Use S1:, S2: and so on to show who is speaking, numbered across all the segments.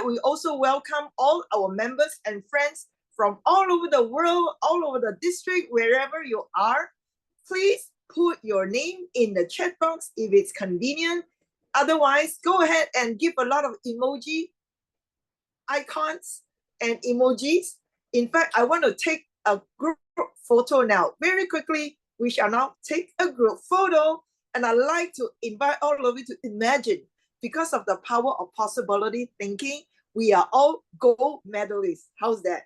S1: we also welcome all our members and friends from all over the world, all over the district, wherever you are. Please put your name in the chat box if it's convenient. Otherwise, go ahead and give a lot of emoji icons and emojis. In fact, I want to take a group photo now. Very quickly, we shall now take a group photo. And I'd like to invite all of you to imagine, because of the power of possibility thinking, we are all gold medalists. How's that?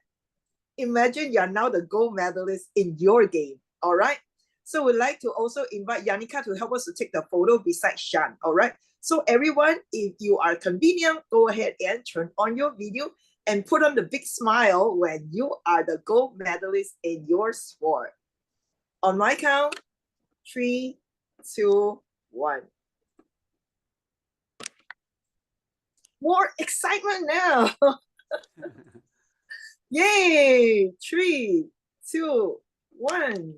S1: Imagine you're now the gold medalist in your game, all right? So we'd like to also invite Yanika to help us to take the photo beside Shan, all right? So everyone, if you are convenient, go ahead and turn on your video and put on the big smile when you are the gold medalist in your sport. On my count, 3, 2, 1. More excitement now. Yay! 3, 2, 1.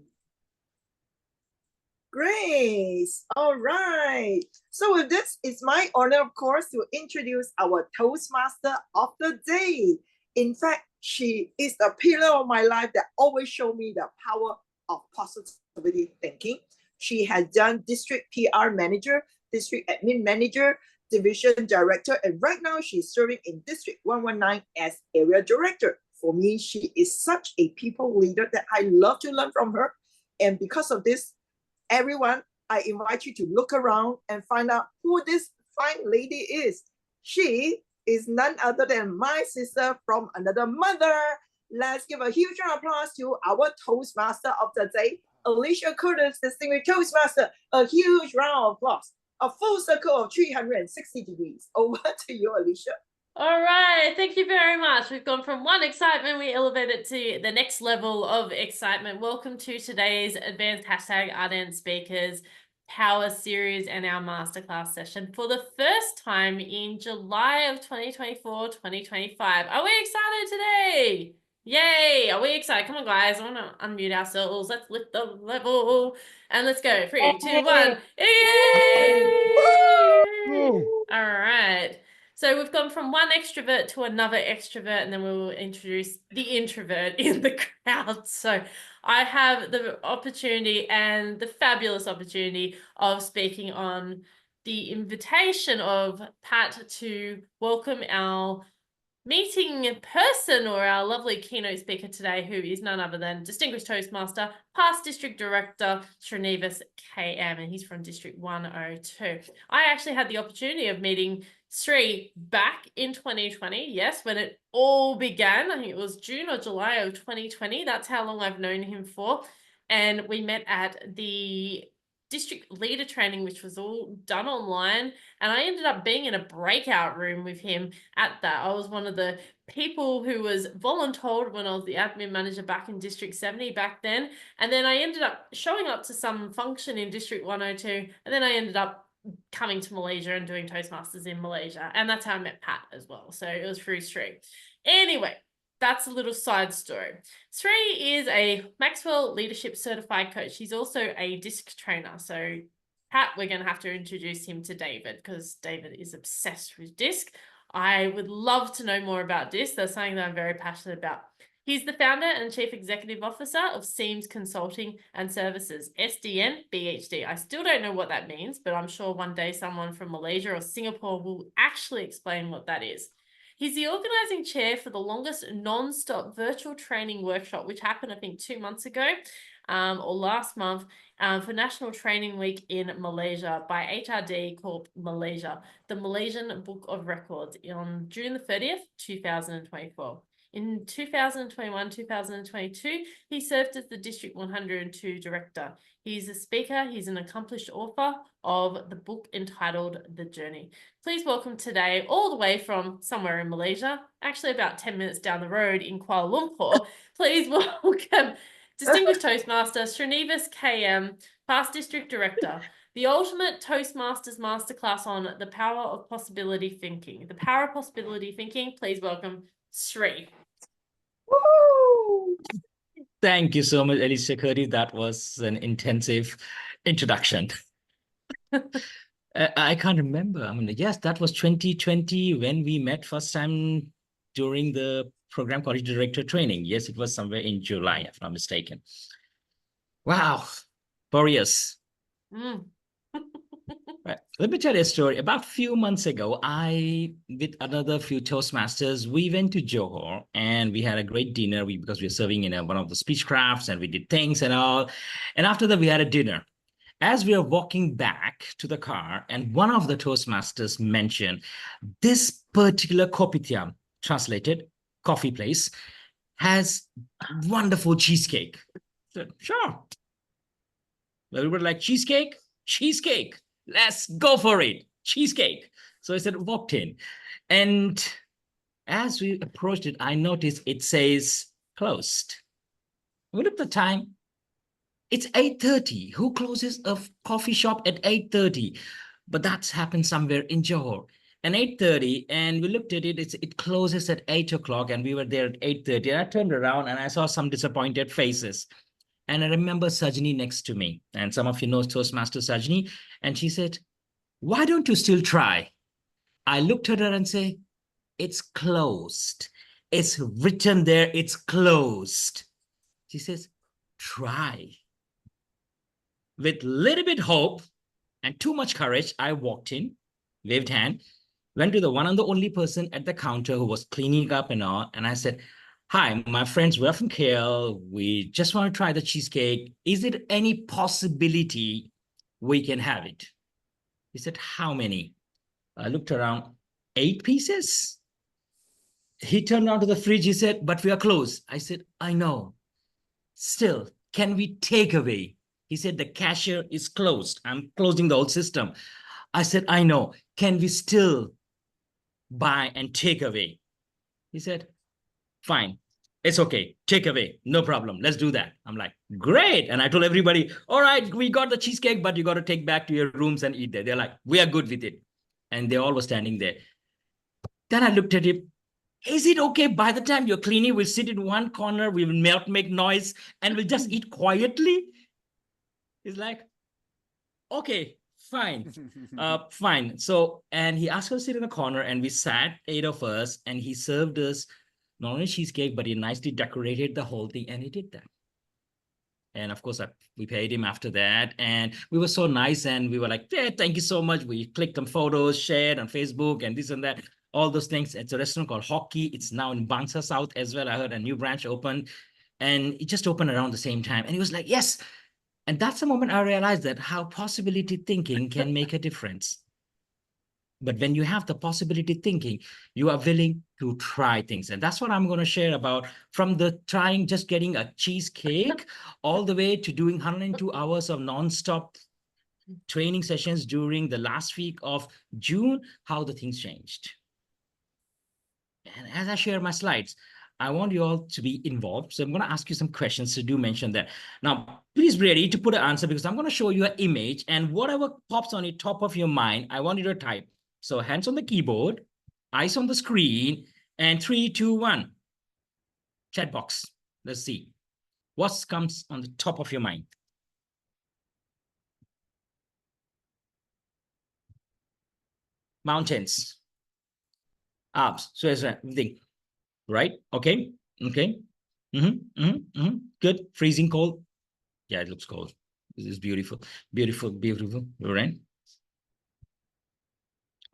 S1: Grace. All right. So with this, it's my honor, of course, to introduce our Toastmaster of the day. In fact, she is the pillar of my life that always showed me the power of positivity thinking. She has done district PR manager, district admin manager, division director, and right now she's serving in District 119 as area director. For me, she is such a people leader that I love to learn from her. And because of this, everyone, I invite you to look around and find out who this fine lady is. She is none other than my sister from another mother. Let's give a huge round of applause to our Toastmaster of the day, Alicia Curtis, Distinguished Toastmaster. A huge round of applause. A full circle of 360 degrees. Over to you, Alicia.
S2: All right, thank you very much. We've gone from one excitement, we elevated to the next level of excitement. Welcome to today's Advanced Hashtag Ardent Speakers Power Series and our Masterclass session for the first time in July of 2024-2025. Are we excited today? Yay! Are we excited? Come on, guys. I want to unmute ourselves. Let's lift the level and let's go. 3, 2, 1. Yay! All right. So we've gone from one extrovert to another extrovert, and then we will introduce the introvert in the crowd. So I have the opportunity and the fabulous opportunity of speaking on the invitation of Pat to welcome our meeting person, or our lovely keynote speaker today, who is none other than Distinguished Toastmaster, past District Director, Srinivas KM, and he's from District 102. I actually had the opportunity of meeting Sri back in 2020, yes, when it all began. I think it was June or July of 2020. That's how long I've known him for. And we met at the district leader training, which was all done online, and I ended up being in a breakout room with him at that. I was one of the people who was voluntold when I was the admin manager back in District 70 back then, and then I ended up showing up to some function in District 102, and then I ended up coming to Malaysia and doing Toastmasters in Malaysia, and that's how I met Pat as well. So it was through Sri. Anyway, that's a little side story. Sri is a Maxwell Leadership Certified Coach. He's also a DISC trainer. So Pat, we're going to have to introduce him to David, because David is obsessed with DISC. I would love to know more about DISC. That's something that I'm very passionate about. He's the founder and chief executive officer of Seams Consulting and Services, SDN BHD. I still don't know what that means, but I'm sure one day someone from Malaysia or Singapore will actually explain what that is. He's the organising chair for the longest non-stop virtual training workshop, which happened, I think, 2 months ago or last month for National Training Week in Malaysia by HRD Corp Malaysia, the Malaysian Book of Records, on June the 30th, 2024. In 2021-2022, he served as the District 102 Director. He's a speaker, he's an accomplished author of the book entitled The Journey. Please welcome today, all the way from somewhere in Malaysia, actually about 10 minutes down the road in Kuala Lumpur, please welcome Distinguished Toastmaster Srinivas KM, past District Director, the ultimate Toastmasters Masterclass on the power of possibility thinking. The power of possibility thinking, please welcome Sri.
S1: Woo!
S3: Thank you so much, Alicia Curtis. That was an intensive introduction. I can't remember. I mean, yes, that was 2020 when we met first time during the program college director training. Yes, it was somewhere in July, if I'm not mistaken. Wow, Boreas.
S2: Mm.
S3: Right. Let me tell you a story. About a few months ago, with another few Toastmasters, we went to Johor and we had a great dinner because we were serving in one of the speech crafts and we did things and all. And after that, we had a dinner. As we are walking back to the car, and one of the Toastmasters mentioned this particular kopitiam, translated coffee place, has wonderful cheesecake. I said, sure. We were like, cheesecake? Cheesecake. Let's go for it. Cheesecake. So I said, walked in. And as we approached it, I noticed it says closed. We looked at the time. It's 8:30. Who closes a coffee shop at 8:30? But that's happened somewhere in Johor. And 8:30, and we looked at it, it closes at 8 o'clock, and we were there at 8:30. And I turned around and I saw some disappointed faces. And I remember Sajni next to me. And some of you know Toastmaster Sajni. And she said, why don't you still try? I looked at her and say, it's closed. It's written there, it's closed. She says, try. With little bit hope and too much courage, I walked in, waved hand, went to the one and the only person at the counter who was cleaning up and all. And I said, hi, my friends, we're from KL. We just want to try the cheesecake. Is it any possibility we can have it? He said, how many? I looked around, 8 pieces. He turned around to the fridge. He said, but we are closed. I said, I know. Still, can we take away? He said, the cashier is closed. I'm closing the whole system. I said, I know. Can we still buy and take away? He said, fine. It's okay. Take away. No problem. Let's do that. I'm like, great. And I told everybody, all right, we got the cheesecake, but you got to take back to your rooms and eat there. They're like, we are good with it. And they all were standing there. Then I looked at him. Is it okay by the time you're cleaning, we'll sit in one corner, we will make noise, and we'll just eat quietly? He's like, okay, fine, fine. So, and he asked us to sit in a corner, and we sat, 8 of us, and he served us not only cheesecake, but he nicely decorated the whole thing, and he did that. And of course, we paid him after that, and we were so nice, and we were like, yeah, thank you so much. We clicked on photos, shared on Facebook, and this and that. All those things. It's a restaurant called Hockey. It's now in Bangsa South as well. I heard a new branch opened, and it just opened around the same time. And he was like, yes. And that's the moment I realized that how possibility thinking can make a difference. But when you have the possibility thinking, you are willing to try things. And that's what I'm going to share about, from the trying, just getting a cheesecake, all the way to doing 102 hours of nonstop training sessions during the last week of June, how the things changed. And as I share my slides, I want you all to be involved. So I'm going to ask you some questions. So do mention that. Now, please be ready to put an answer, because I'm going to show you an image, and whatever pops on the top of your mind, I want you to type. So hands on the keyboard, eyes on the screen, and 3, 2, 1. Chat box. Let's see. What comes on the top of your mind? Mountains. Alps. So it's everything. Right? Okay. Okay. Good. Freezing cold. Yeah, it looks cold. This is beautiful. Beautiful, beautiful. Right?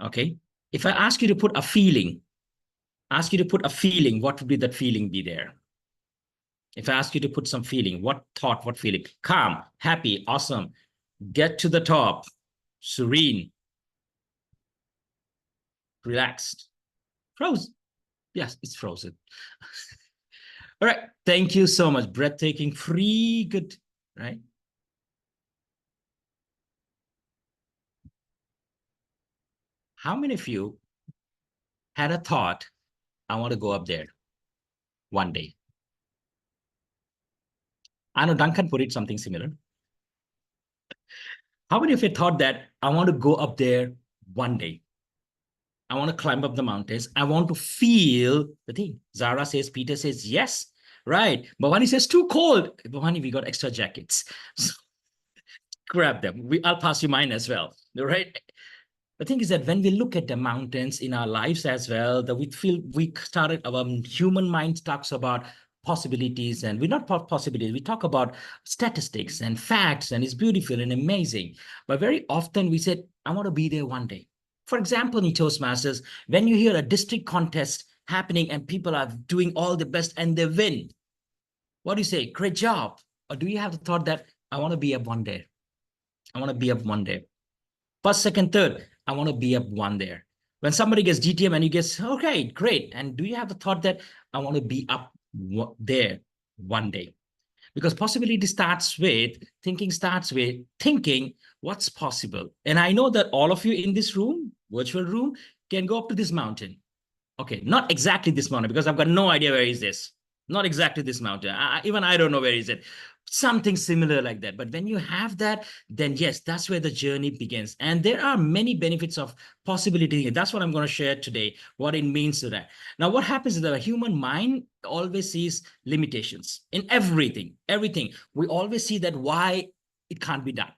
S3: Okay. If I ask you to put a feeling, what would be that feeling be there? If I ask you to put some feeling, what thought, what feeling? Calm, happy, awesome. Get to the top. Serene. Relaxed. Frozen. Yes, it's frozen. All right. Thank you so much. Breathtaking, free, good, right? How many of you had a thought, I want to go up there one day? I know Duncan put it something similar. How many of you thought that I want to go up there one day? I want to climb up the mountains. I want to feel the thing. Zara says, Peter says, yes, right. Bhavani says, too cold. Bhavani, we got extra jackets. So grab them. I'll pass you mine as well, right? The thing is that when we look at the mountains in our lives as well, that we started, our human mind talks about possibilities, and we're not possibilities, we talk about statistics and facts, and it's beautiful and amazing. But very often we said, I want to be there one day. For example, in Toastmasters, when you hear a district contest happening and people are doing all the best and they win, what do you say? Great job. Or do you have the thought that I want to be up one day? I want to be up one day. First, second, third, I want to be up one there. When somebody gets DTM and you get, okay, great. And do you have the thought that I want to be up there one day? Because possibility starts with thinking what's possible. And I know that all of you in this room, virtual room, can go up to this mountain. Okay, not exactly this mountain, because I've got no idea where is this. Not exactly this mountain. Even I don't know where is it. Something similar like that. But when you have that, then yes, that's where the journey begins. And there are many benefits of possibility. That's what I'm going to share today, what it means to that. Now, what happens is that the human mind always sees limitations in everything. We always see that why it can't be done.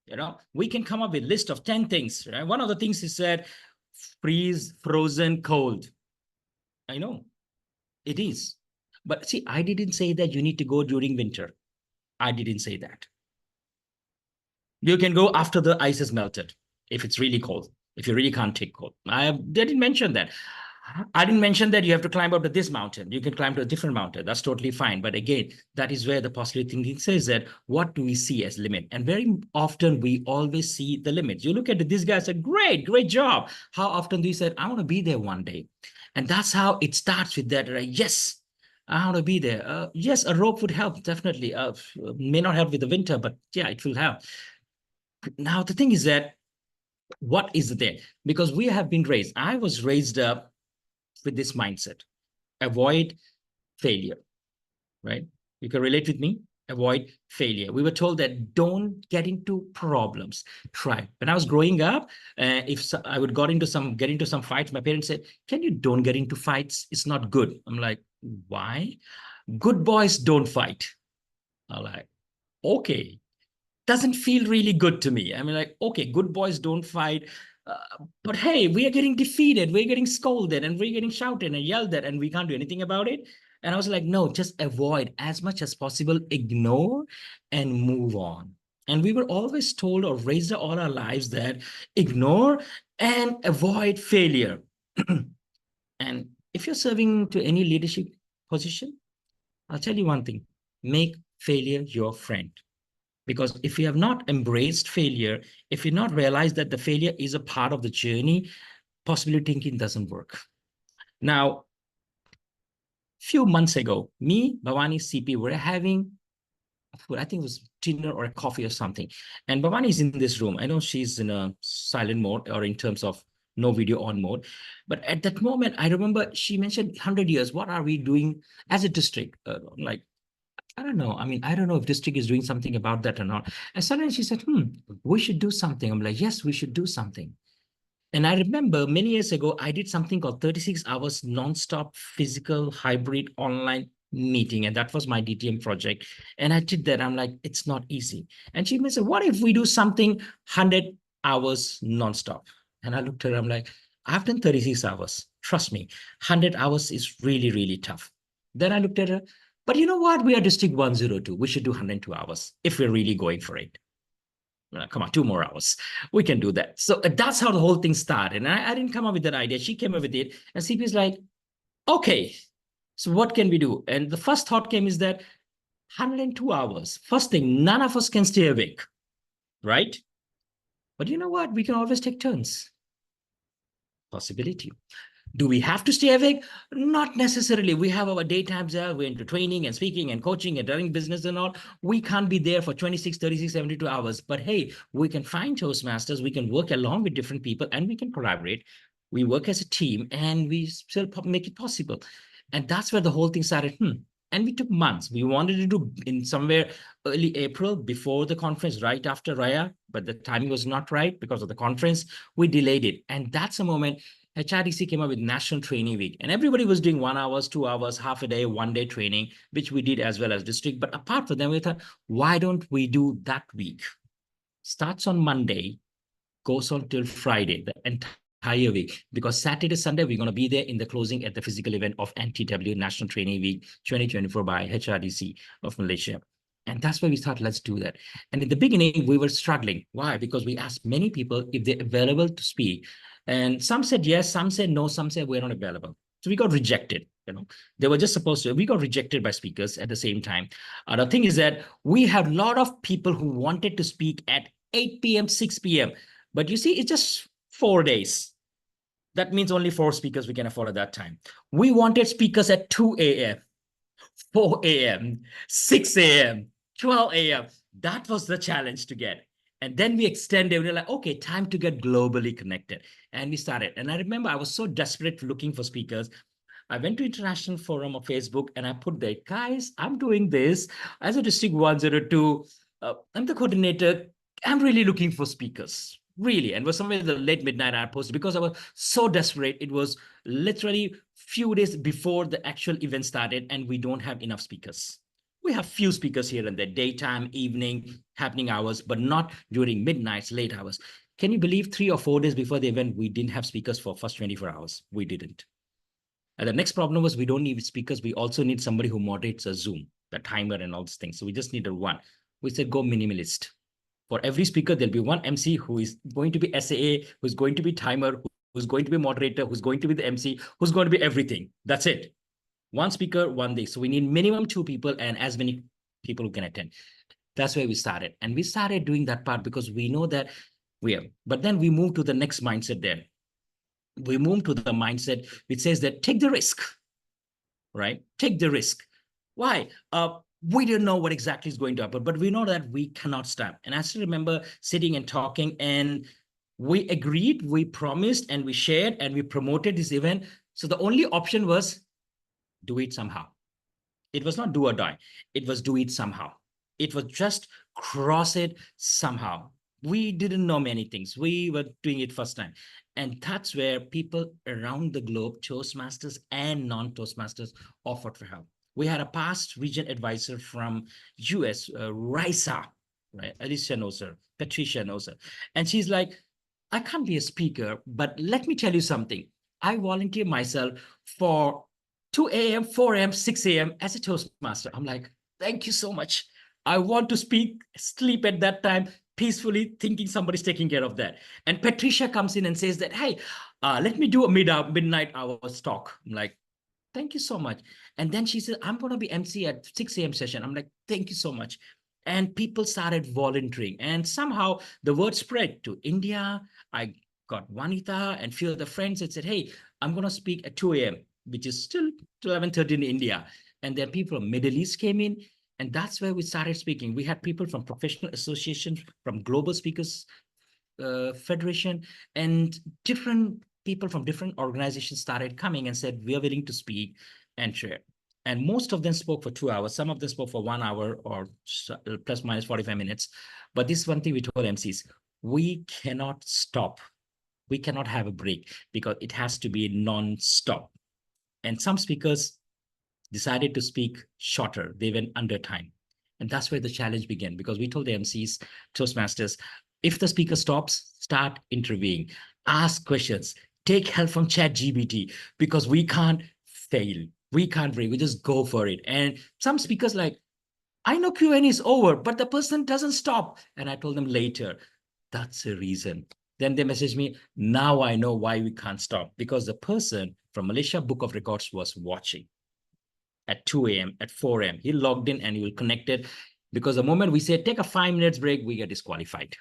S3: You know, we can come up with a list of 10 things. Right? One of the things he said, freeze, frozen, cold. I know it is. But see, I didn't say that you need to go during winter. I didn't say that. You can go after the ice has melted, if it's really cold, if you really can't take cold. I didn't mention that. I didn't mention that you have to climb up to this mountain. You can climb to a different mountain. That's totally fine. But again, that is where the positive thinking says that what do we see as limit? And very often we always see the limits. You look at this guy said, great job. How often do you say, I want to be there one day? And that's how it starts with that, right? Yes, I want to be there. Yes, a rope would help, definitely. May not help with the winter, but yeah, it will help. Now, the thing is that what is there? Because we have been raised. I was raised up with this mindset. Avoid failure, right? You can relate with me. Avoid failure. We were told that don't get into problems. Try. When I was growing up, if I would get into some fights, my parents said, "Can you don't get into fights? It's not good." I'm like, why? Good boys don't fight. I'm like, okay. Doesn't feel really good to me. I mean, like, okay, good boys don't fight. But hey, we are getting defeated. We're getting scolded and we're getting shouted and yelled at and we can't do anything about it. And I was like, no, just avoid as much as possible, ignore and move on. And we were always told or raised all our lives that ignore and avoid failure. And if you're serving to any leadership position, I'll tell you one thing, make failure your friend. Because if you have not embraced failure, if you not realized that the failure is a part of the journey, possibility thinking doesn't work. Now, few months ago, me, Bhavani, CP, were having food. I think it was dinner or a coffee or something. And Bhavani is in this room. I know she's in a silent mode or in terms of no video on mode. But at that moment, I remember she mentioned 100 years. What are we doing as a district? Like, I don't know. I mean, I don't know if district is doing something about that or not. And suddenly she said, we should do something. I'm like, yes, we should do something. And I remember many years ago, I did something called 36 hours nonstop physical hybrid online meeting. And that was my DTM project. And I did that. I'm like, it's not easy. And she said, what if we do something 100 hours nonstop? And I looked at her, I'm like, I've done 36 hours. Trust me, 100 hours is really, really tough. Then I looked at her, but you know what? We are District 102. We should do 102 hours if we're really going for it. Come on, 2 more hours. We can do that. So that's how the whole thing started. And I didn't come up with that idea. She came up with it. And CP is like, okay, so what can we do? And the first thought came is that 102 hours. First thing, none of us can stay awake, right? But you know what? We can always take turns. Possibility. Do we have to stay awake? Not necessarily. We have our daytimes there. We're into training and speaking and coaching and running business and all. We can't be there for 26, 36, 72 hours. But hey, we can find Toastmasters. We can work along with different people and we can collaborate. We work as a team and we still make it possible. And that's where the whole thing started. And we took months. We wanted to do in somewhere early April before the conference, right after Raya, but the timing was not right because of the conference. We delayed it. And that's a moment HRDC came up with National Training Week, and everybody was doing 1 hour, 2 hours, half a day, 1 day training, which we did as well as district. But apart from them, we thought, why don't we do that week? Starts on Monday, goes on till Friday, the entire week, because Saturday, Sunday, we're going to be there in the closing at the physical event of NTW, National Training Week 2024 by HRDC of Malaysia. And that's why we thought, let's do that. And in the beginning, we were struggling. Why? Because we asked many people if they're available to speak. And some said yes, some said no, some said we're not available. So we got rejected. They were just supposed to, we got rejected by speakers at the same time. The thing is that we have a lot of people who wanted to speak at 8 p.m., 6 p.m. But you see, it's just 4 days. That means only 4 speakers we can afford at that time. We wanted speakers at 2 a.m., 4 a.m., 6 a.m., 12 a.m. That was the challenge to get. And then we extended, we were like, okay, time to get globally connected. And we started. And I remember I was so desperate looking for speakers. I went to International Forum on Facebook and I put there, guys, I'm doing this as a District 102. I'm the coordinator. I'm really looking for speakers, really. And it was somewhere in the late midnight I posted because I was so desperate. It was literally few days before the actual event started and we don't have enough speakers. We have few speakers here in the daytime, evening, happening hours, but not during midnights, late hours. Can you believe 3 or 4 days before the event, we didn't have speakers for first 24 hours? We didn't. And the next problem was we don't need speakers. We also need somebody who moderates a Zoom, the timer and all these things. So we just needed one. We said, go minimalist. For every speaker, there'll be one MC who is going to be SAA, who's going to be timer, who's going to be moderator, who's going to be the MC, who's going to be everything. That's it. One speaker, one day. So we need minimum 2 people and as many people who can attend. That's where we started. And we started doing that part because we know that we are. But then we moved to the next mindset there. We move to the mindset which says that take the risk, right? Take the risk. Why? We didn't know what exactly is going to happen, but we know that we cannot stop. And I still remember sitting and talking and we agreed, we promised, and we shared, and we promoted this event. So the only option was do it somehow. It was not do or die. It was do it somehow. It was just cross it somehow. We didn't know many things. We were doing it first time. And that's where people around the globe, Toastmasters and non-Toastmasters, offered for help. We had a past region advisor from US, Raisa, right? Alicia knows her, Patricia knows her. And she's like, I can't be a speaker, but let me tell you something. I volunteer myself for 2 a.m., 4 a.m., 6 a.m. as a Toastmaster. I'm like, thank you so much. I want to speak, sleep at that time, peacefully thinking somebody's taking care of that. And Patricia comes in and says that, hey, let me do a midnight hours talk. I'm like, thank you so much. And then she said, I'm going to be MC at 6 a.m. session. I'm like, thank you so much. And people started volunteering. And somehow the word spread to India. I got Vanita and few other friends that said, hey, I'm going to speak at 2 a.m., which is still 11:30 in India. And then people from Middle East came in. And that's where we started speaking. We had people from professional associations, from Global Speakers Federation, and different people from different organizations started coming and said, we are willing to speak and share. And most of them spoke for 2 hours. Some of them spoke for 1 hour or plus minus 45 minutes. But this is one thing we told MCs, we cannot stop. We cannot have a break because it has to be non-stop. And some speakers decided to speak shorter. They went under time. And that's where the challenge began because we told the MCs, Toastmasters, if the speaker stops, start interviewing, ask questions, take help from ChatGPT because we can't fail. We can't break. We just go for it. And some speakers like, I know Q&A is over, but the person doesn't stop. And I told them later, that's the reason. Then they messaged me, now I know why we can't stop because the person from Malaysia Book of Records was watching. At 2 a.m., at 4 a.m. He logged in and he will connect it because the moment we said, take a 5 minutes break, we get disqualified.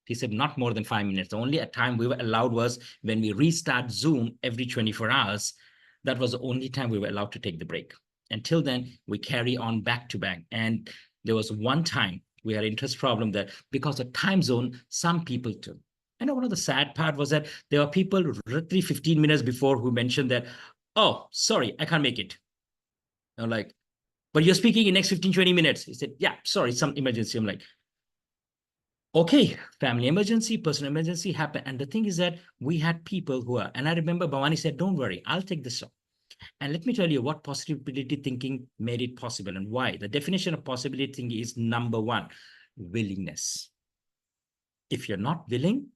S3: He said, not more than 5 minutes. The only time we were allowed was when we restart Zoom every 24 hours. That was the only time we were allowed to take the break. Until then, we carry on back to back. And there was one time we had an interest problem that because of time zone, some people took. And one of the sad part was that there were people literally 15 minutes before who mentioned that, oh, sorry, I can't make it. I'm like, but you're speaking in next 15, 20 minutes. He said, yeah, sorry, some emergency. I'm like, okay, family emergency, personal emergency happened. And the thing is that we had people who are, and I remember Bhavani said, don't worry, I'll take this up. And let me tell you what possibility thinking made it possible and why. The definition of possibility thinking is number 1, willingness. If you're not willing,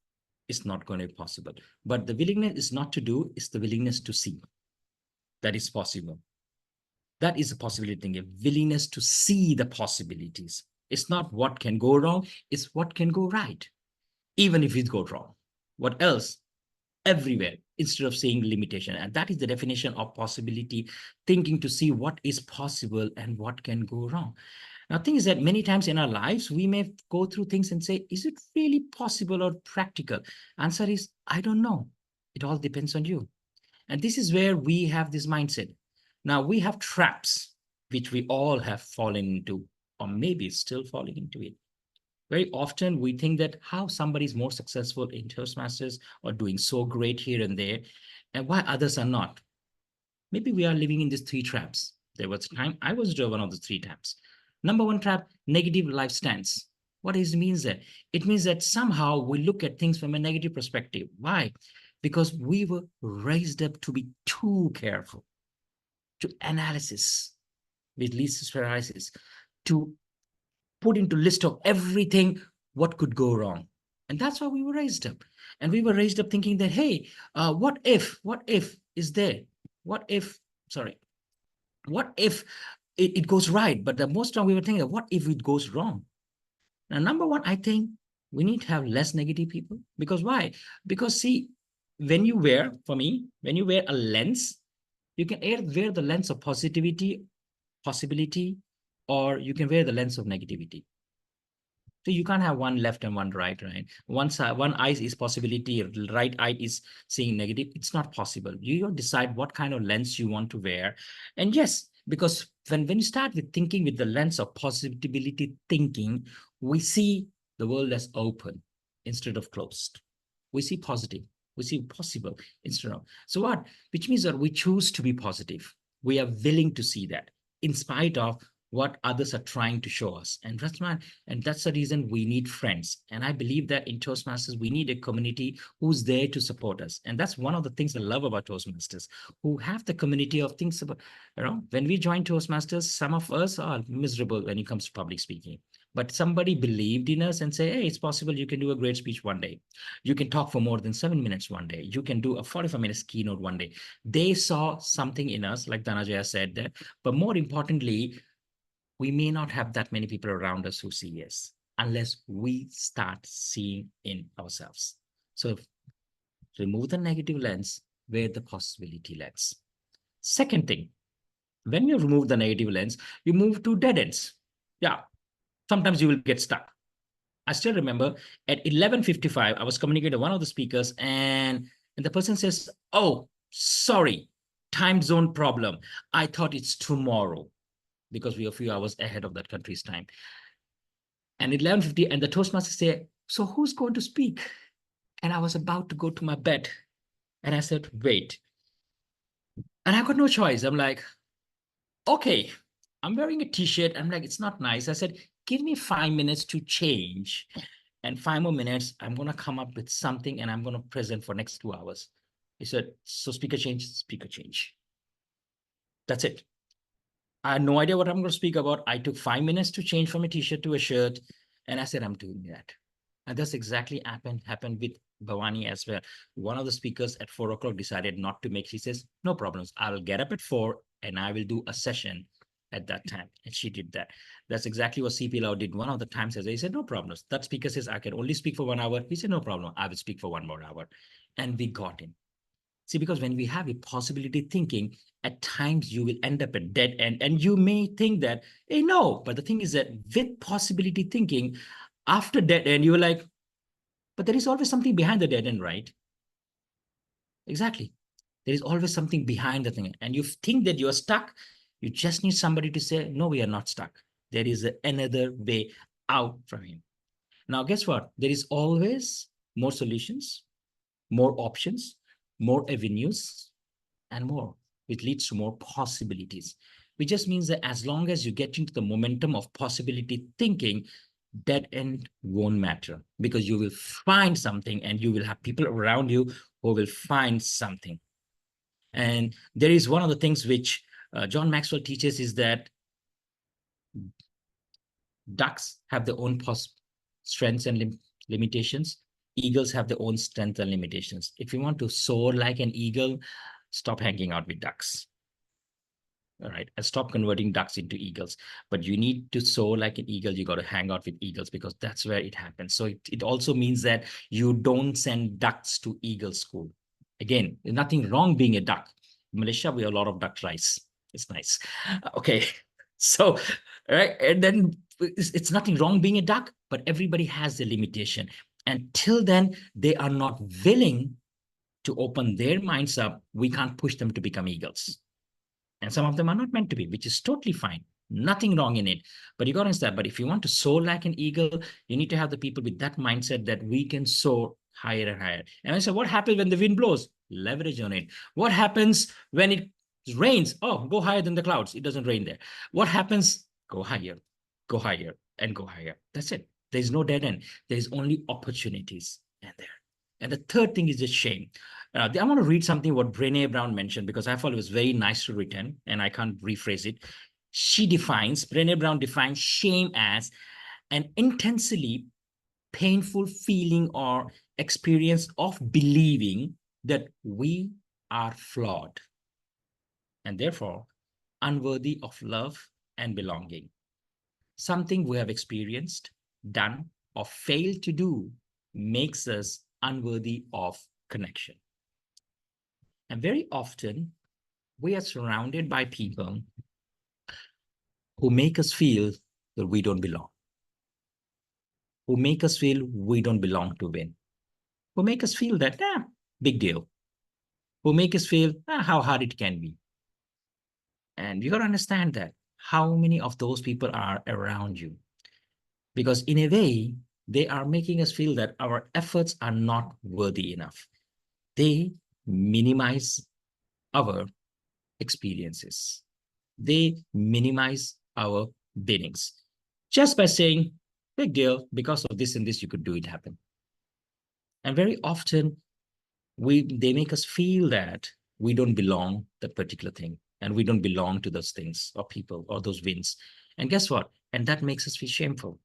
S3: it's not going to be possible. But the willingness is not to do, it's the willingness to see that is possible. That is a possibility thing, a willingness to see the possibilities. It's not what can go wrong, it's what can go right, even if it goes wrong. What else? Everywhere, instead of saying limitation. And that is the definition of possibility, thinking to see what is possible and what can go wrong. Now, thing is that many times in our lives, we may go through things and say, is it really possible or practical? Answer is, I don't know. It all depends on you. And this is where we have this mindset. Now, we have traps, which we all have fallen into, or maybe still falling into it. Very often we think that how somebody is more successful in Toastmasters or doing so great here and there, and why others are not. Maybe we are living in these three traps. There was a time I was one of the three traps. Number one trap, negative life stance. What does it mean that? It means that somehow we look at things from a negative perspective. Why? Because we were raised up to be too careful, to analysis, with least paralysis, to put into list of everything what could go wrong. And that's why we were raised up. And we were raised up thinking that, hey, what if is there? What if it goes right? But the most time we were thinking, what if it goes wrong? Now, number one, I think we need to have less negative people. Because why? Because see, when you wear a lens, you can either wear the lens of positivity, possibility, or you can wear the lens of negativity. So you can't have one left and one right, right? One eye is possibility, right eye is seeing negative. It's not possible. You decide what kind of lens you want to wear. And yes, because when you start with thinking with the lens of possibility thinking, we see the world as open instead of closed. We see positive. We see possible instead of. So what? Which means that we choose to be positive. We are willing to see that in spite of what others are trying to show us. And that's the reason we need friends. And I believe that in Toastmasters, we need a community who's there to support us. And that's one of the things I love about Toastmasters, who have the community of things about, when we join Toastmasters, some of us are miserable when it comes to public speaking. But somebody believed in us and say, hey, it's possible you can do a great speech one day. You can talk for more than 7 minutes one day. You can do a 45 minutes keynote one day. They saw something in us, like Dhananjaya said that. But more importantly, we may not have that many people around us who see yes, unless we start seeing in ourselves. So remove the negative lens, wear the possibility lens. Second thing, when you remove the negative lens, you move to dead ends. Yeah, sometimes you will get stuck. I still remember at 11:55, I was communicating to one of the speakers and the person says, oh, sorry, time zone problem. I thought it's tomorrow, because we are a few hours ahead of that country's time. And at 11:50, and the Toastmaster said, so who's going to speak? And I was about to go to my bed. And I said, wait. And I got no choice. I'm like, okay, I'm wearing a t-shirt. I'm like, it's not nice. I said, give me 5 minutes to change. And 5 more minutes, I'm going to come up with something and I'm going to present for next 2 hours. He said, so speaker change. That's it. I had no idea what I'm going to speak about. I took 5 minutes to change from a t-shirt to a shirt. And I said, I'm doing that. And that's exactly happened with Bhavani as well. One of the speakers at 4 o'clock decided not to make. She says, no problems. I'll get up at 4 and I will do a session at that time. And she did that. That's exactly what CP Lau did one of the times. He said, no problems. That speaker says, I can only speak for 1 hour. He said, no problem. I will speak for 1 more hour. And we got in. See, because when we have a possibility thinking, at times you will end up at dead end. And you may think that, hey, no. But the thing is that with possibility thinking, after dead end, you're like, but there is always something behind the dead end, right? Exactly. There is always something behind the thing. And you think that you're stuck. You just need somebody to say, no, we are not stuck. There is another way out from him. Now, guess what? There is always more solutions, more options, more avenues, and more, which leads to more possibilities. Which just means that as long as you get into the momentum of possibility thinking, dead end won't matter, because you will find something and you will have people around you who will find something. And there is one of the things which John Maxwell teaches is that ducks have their own strengths and limitations. eagles have their own strengths and limitations. If you want to soar like an eagle, stop hanging out with ducks. All right, and stop converting ducks into eagles. But you need to soar like an eagle. You got to hang out with eagles because that's where it happens. So it also means that you don't send ducks to eagle school. Again, there's nothing wrong being a duck. In Malaysia, we have a lot of duck rice. It's nice. Okay, so right, and then it's nothing wrong being a duck, but everybody has their limitation. Until then, they are not willing to open their minds up. We can't push them to become eagles. And some of them are not meant to be, which is totally fine. Nothing wrong in it. But you got to understand, but if you want to soar like an eagle, you need to have the people with that mindset that we can soar higher and higher. And I said, what happens when the wind blows? Leverage on it. What happens when it rains? Oh, go higher than the clouds. It doesn't rain there. What happens? Go higher, and go higher. That's it. There's no dead end. There's only opportunities and there. And the third thing is just shame. I want to read something what Brené Brown mentioned because I thought it was very nicely written and I can't rephrase it. Brené Brown defines shame as an intensely painful feeling or experience of believing that we are flawed and therefore unworthy of love and belonging. Something we have experienced, done, or failed to do makes us unworthy of connection. And very often, we are surrounded by people who make us feel that we don't belong, who make us feel we don't belong to win, who make us feel that, big deal, who make us feel how hard it can be. And you got to understand that how many of those people are around you. Because in a way, they are making us feel that our efforts are not worthy enough. They minimize our experiences. They minimize our winnings. Just by saying, big deal, because of this and this, you could do it happen. And very often, they make us feel that we don't belong to that particular thing, and we don't belong to those things or people or those wins. And guess what? And that makes us feel shameful.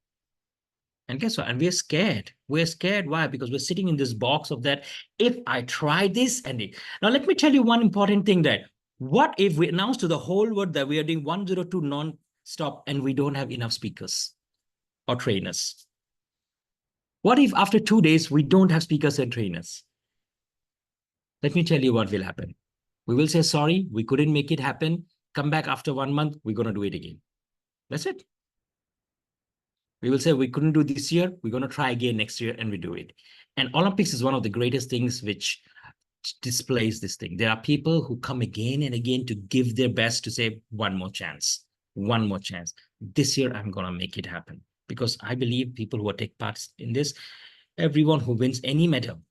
S3: And guess what? And we're scared. We're scared. Why? Because we're sitting in this box of that. If I try this and it. Now, let me tell you one important thing that what if we announce to the whole world that we are doing 102 non-stop and we don't have enough speakers or trainers? What if after 2 days, we don't have speakers and trainers? Let me tell you what will happen. We will say, sorry, we couldn't make it happen. Come back after 1 month. We're going to do it again. That's it. We will say we couldn't do this year. We're going to try again next year and we do it. And Olympics is one of the greatest things which displays this thing. There are people who come again and again to give their best to say one more chance, one more chance. This year, I'm going to make it happen because I believe people who take part in this, everyone who wins any medal,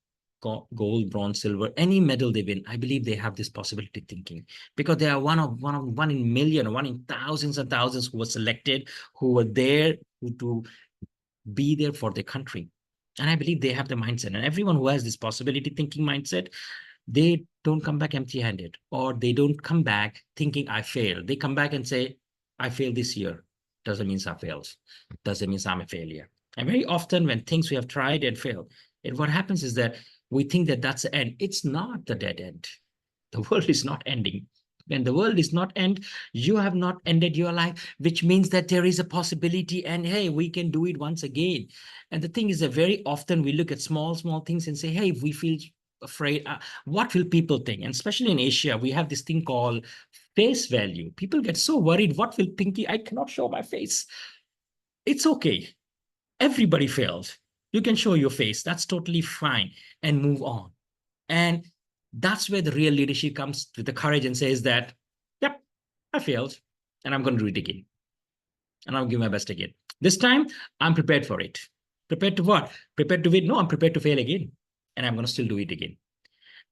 S3: gold, bronze, silver, any medal they win, I believe they have this possibility thinking because they are one in million, one in thousands and thousands who were selected, who were there to be there for their country. And I believe they have the mindset. And everyone who has this possibility thinking mindset, they don't come back empty-handed, or they don't come back thinking I failed. They come back and say, I failed this year. Doesn't mean I failed. Doesn't mean I'm a failure. And very often when things we have tried and failed, and what happens is that we think that that's the end. It's not the dead end. The world is not ending. When the world is not end, you have not ended your life, which means that there is a possibility and hey, we can do it once again. And the thing is that very often we look at small things and say, hey, if we feel afraid, what will people think? And especially in Asia, we have this thing called face value. People get so worried, what will Pinky? I cannot show my face. It's okay. Everybody failed. You can show your face. That's totally fine and move on. And that's where the real leadership comes with the courage and says that, yep, I failed and I'm going to do it again. And I'll give my best again. This time, I'm prepared for it. Prepared to what? Prepared to win? No, I'm prepared to fail again. And I'm going to still do it again.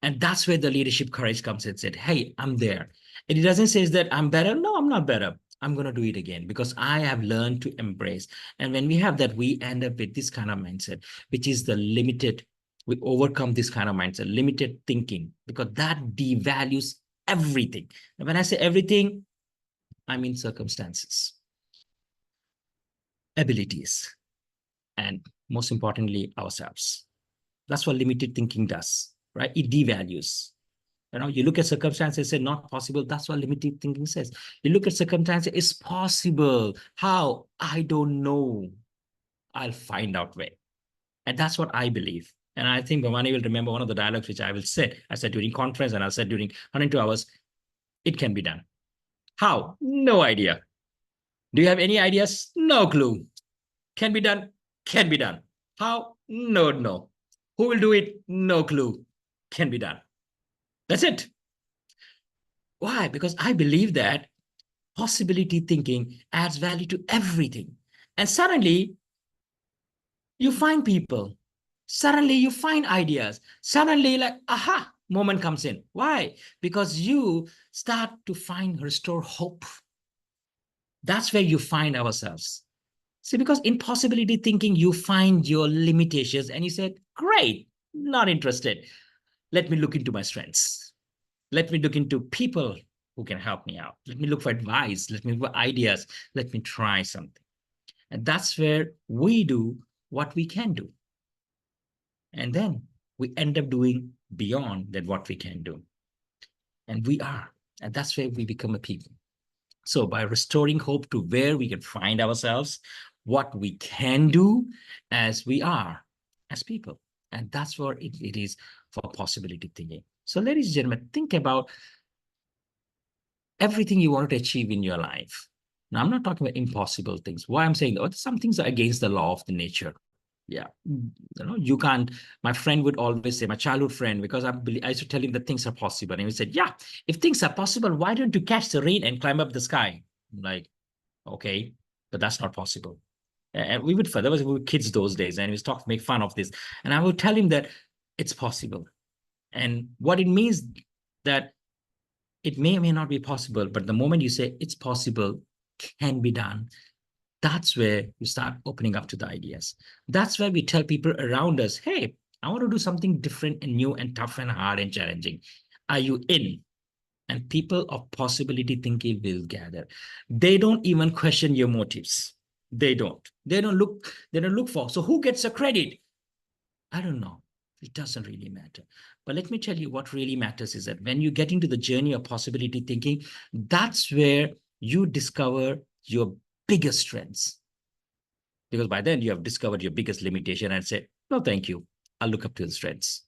S3: And that's where the leadership courage comes and said, hey, I'm there. And it doesn't say that I'm better. No, I'm not better. I'm going to do it again because I have learned to embrace. And when we have that, we end up with this kind of mindset, which is the limited. We overcome this kind of mindset, limited thinking, because that devalues everything. And when I say everything, I mean circumstances, abilities, and most importantly, ourselves. That's what limited thinking does, right? It devalues. You know, you look at circumstances, say not possible. That's what limited thinking says. You look at circumstances, it's possible. How? I don't know. I'll find out where. And that's what I believe. And I think Bhavani will remember one of the dialogues which I will say. I said during conference and I said during 102 hours, it can be done. How? No idea. Do you have any ideas? No clue. Can be done? Can be done. How? No. Who will do it? No clue. Can be done. That's it. Why? Because I believe that possibility thinking adds value to everything. And suddenly you find people. Suddenly you find ideas. Suddenly like, aha, moment comes in. Why? Because you start to restore hope. That's where you find ourselves. See, because in possibility thinking, you find your limitations and you said, great, not interested. Let me look into my strengths. Let me look into people who can help me out. Let me look for advice. Let me look for ideas. Let me try something. And that's where we do what we can do. And then we end up doing beyond than what we can do. And we are. And that's where we become a people. So by restoring hope to where we can find ourselves, what we can do as we are, as people. And that's what it is for possibility thinking. So ladies and gentlemen, think about everything you want to achieve in your life. Now, I'm not talking about impossible things. Why I'm saying that, some things are against the law of the nature. Yeah, you can't. My friend would always say, my childhood friend, because I used to tell him that things are possible. And he said, yeah, if things are possible, why don't you catch the rain and climb up the sky? I'm like, okay, but that's not possible. And we were kids those days, and we would make fun of this. And I would tell him that it's possible. And what it means that it may or may not be possible, but the moment you say it's possible, can be done, that's where you start opening up to the ideas. That's where we tell people around us, hey, I want to do something different and new and tough and hard and challenging. Are you in? And people of possibility thinking will gather. They don't even question your motives. They don't look for. So who gets the credit? I don't know. It doesn't really matter. But let me tell you what really matters is that when you get into the journey of possibility thinking, that's where you discover your biggest strengths. Because by then you have discovered your biggest limitation and say, no, thank you. I'll look up to the strengths.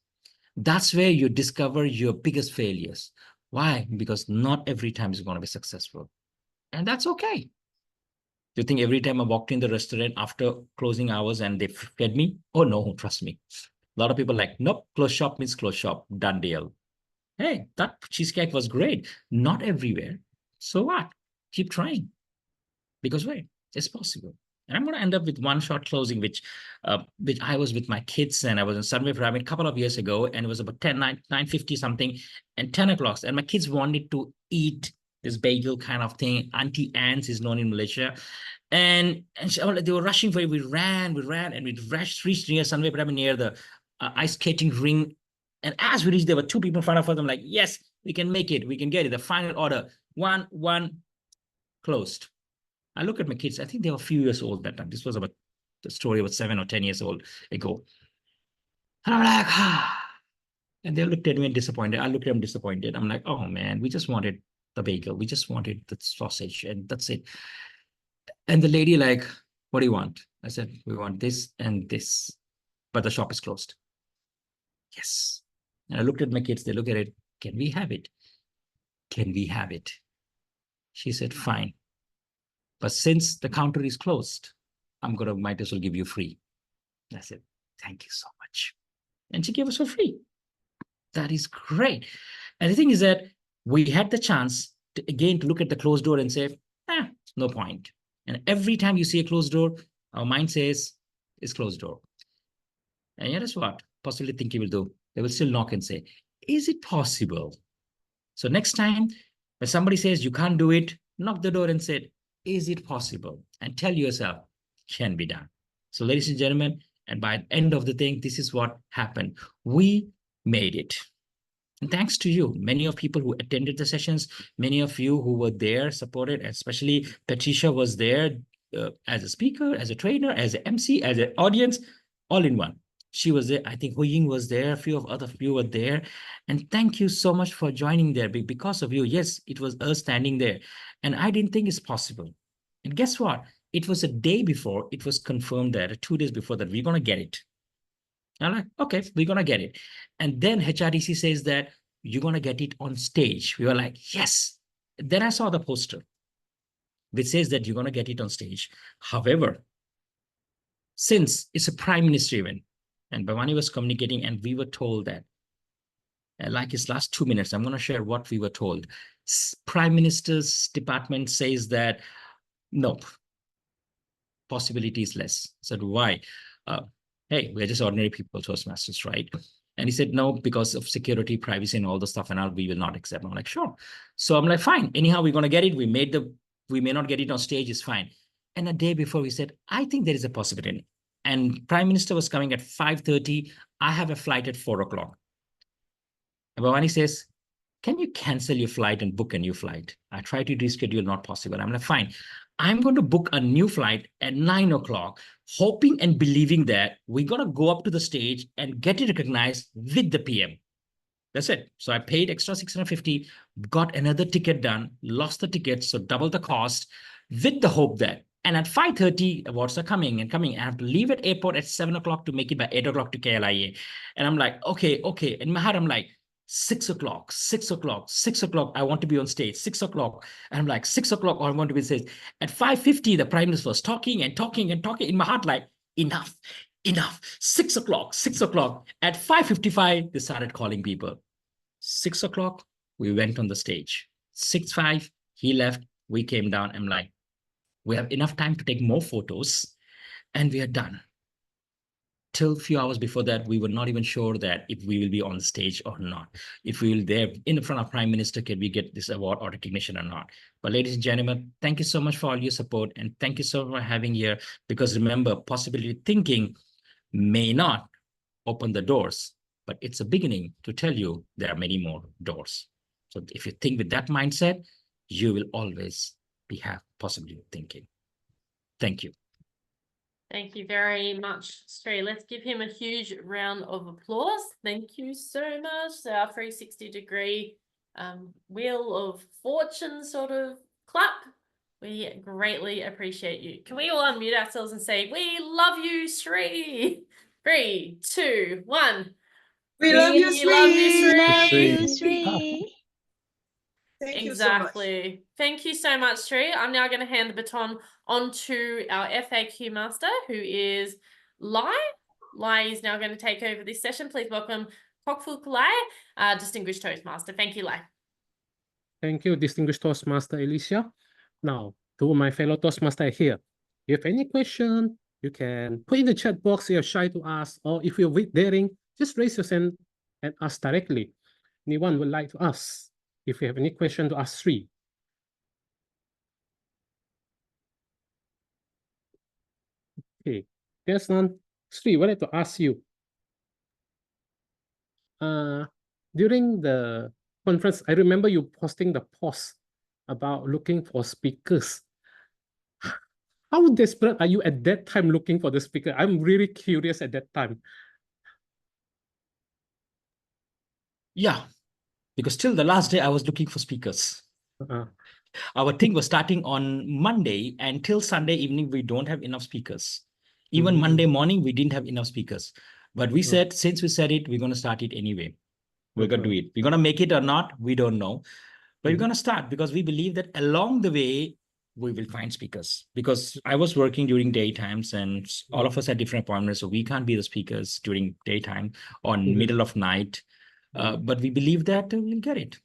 S3: That's where you discover your biggest failures. Why? Because not every time is going to be successful. And that's okay. Do you think every time I walked in the restaurant after closing hours and they fed me? Oh, no, trust me. A lot of people like, nope, close shop means close shop, done deal. Hey, that cheesecake was great. Not everywhere. So what? Keep trying. Because wait, it's possible. And I'm going to end up with one short closing, which I was with my kids, and I was in Sunway Pyramid a couple of years ago, and it was about 9:50 something, and 10 o'clock. And my kids wanted to eat this bagel kind of thing. Auntie Anne's is known in Malaysia. And they were rushing for it. We ran, and we reached near Sunway Pyramid, near the ice skating ring. And as we reached, there were two people in front of us. I'm like, yes, we can make it. We can get it. The final order. One closed. I look at my kids. I think they were a few years old that time. This was about the story about 7 or 10 years old ago. And I'm like, And they looked at me and disappointed. I looked at them disappointed. I'm like, oh man, we just wanted the bagel. We just wanted the sausage, and that's it. And the lady like, what do you want? I said, we want this and this, but the shop is closed. Yes. And I looked at my kids. They look at it. Can we have it? Can we have it? She said, fine. But since the counter is closed, might as well give you free. I said, thank you so much. And she gave us for free. That is great. And the thing is that we had the chance to look at the closed door and say, no point. And every time you see a closed door, our mind says, it's closed door. And here is what possibly thinking will do. They will still knock and say, is it possible? So next time when somebody says you can't do it, knock the door and say, is it possible? And tell yourself, can be done. So ladies and gentlemen, and by the end of the thing, this is what happened. We made it. And thanks to you, many of people who attended the sessions, many of you who were there, supported, especially Patricia was there as a speaker, as a trainer, as an MC, as an audience, all in one. She was there. I think Hu Ying was there. A few of other few were there. And thank you so much for joining there. Because of you, yes, it was us standing there. And I didn't think it's possible. And guess what? It was a day before, it was confirmed that 2 days before that, we're going to get it. I'm like, okay, we're going to get it. And then HRDC says that you're going to get it on stage. We were like, yes. Then I saw the poster, which says that you're going to get it on stage. However, since it's a prime minister event, and Bhavani was communicating, and we were told that, like his last 2 minutes, I'm going to share what we were told. Prime Minister's department says that, nope, possibility is less. I said, why? Hey, we're just ordinary people, Toastmasters, right? And he said, no, because of security, privacy, and all the stuff and all, we will not accept. I'm like, sure. So I'm like, fine. Anyhow, we're going to get it. We may not get it on stage, it's fine. And a day before, we said, I think there is a possibility. And Prime Minister was coming at 5:30. I have a flight at 4 o'clock. And Bhavani says, can you cancel your flight and book a new flight? I tried to reschedule, not possible. I'm like, fine. I'm going to book a new flight at 9 o'clock, hoping and believing that we're going to go up to the stage and get it recognized with the PM. That's it. So I paid extra 650, got another ticket done, lost the ticket, so double the cost, with the hope that, and at 5:30, awards are coming and coming. I have to leave at airport at 7 o'clock to make it by 8 o'clock to KLIA. And I'm like, okay. In my heart, I'm like, 6 o'clock, 6 o'clock, 6 o'clock, I want to be on stage, 6 o'clock. And I'm like, 6 o'clock, I want to be on stage. At 5:50, the Prime Minister was talking and talking and talking. In my heart, like, enough. 6 o'clock, 6 o'clock. At 5:55, they started calling people. 6 o'clock, we went on the stage. 6:05, he left, we came down. I'm like, we have enough time to take more photos, and we are done. Till a few hours before that, we were not even sure that if we will be on the stage or not. If we will there in front of Prime Minister, can we get this award or recognition or not? But ladies and gentlemen, thank you so much for all your support, and thank you so much for having here. Because remember, possibility thinking may not open the doors, but it's a beginning to tell you there are many more doors. So if you think with that mindset, you will always have possibility thinking. Thank you.
S2: Thank you very much, Sri. Let's give him a huge round of applause. Thank you so much. So our 360-degree wheel of fortune sort of clap. We greatly appreciate you. Can we all unmute ourselves and say, we love you, Sri? 3, 2, 1.
S1: We love you,
S2: We love you,
S1: Sri.
S2: Sri.
S4: Love you, Sri.
S1: Thank you so much.
S2: Exactly. Thank you so much, Sri. I'm now going to hand the baton on to our FAQ master, who is Lai. Lai is now going to take over this session. Please welcome Kok Fook Lai, Distinguished Toastmaster. Thank you, Lai.
S4: Thank you, Distinguished Toastmaster Alicia. Now, to my fellow Toastmaster here, if you have any question, you can put in the chat box if you're shy to ask, or if you're daring, just raise your hand and ask directly. Anyone would like to ask? If you have any question to ask Sri. Okay, there's none. Sri, I wanted to ask you. During the conference, I remember you posting the post about looking for speakers. How desperate are you at that time looking for the speaker? I'm really curious at that time.
S3: Yeah, because till the last day, I was looking for speakers. Our thing was starting on Monday, and till Sunday evening, we don't have enough speakers. Even Monday morning, we didn't have enough speakers. But we said, since we said it, we're going to start it anyway. We're going to do it. We're going to make it or not, we don't know. But we're going to start because we believe that along the way, we will find speakers. Because I was working during daytimes, and all of us had different appointments, so we can't be the speakers during daytime or middle of night. But we believe that we'll get it.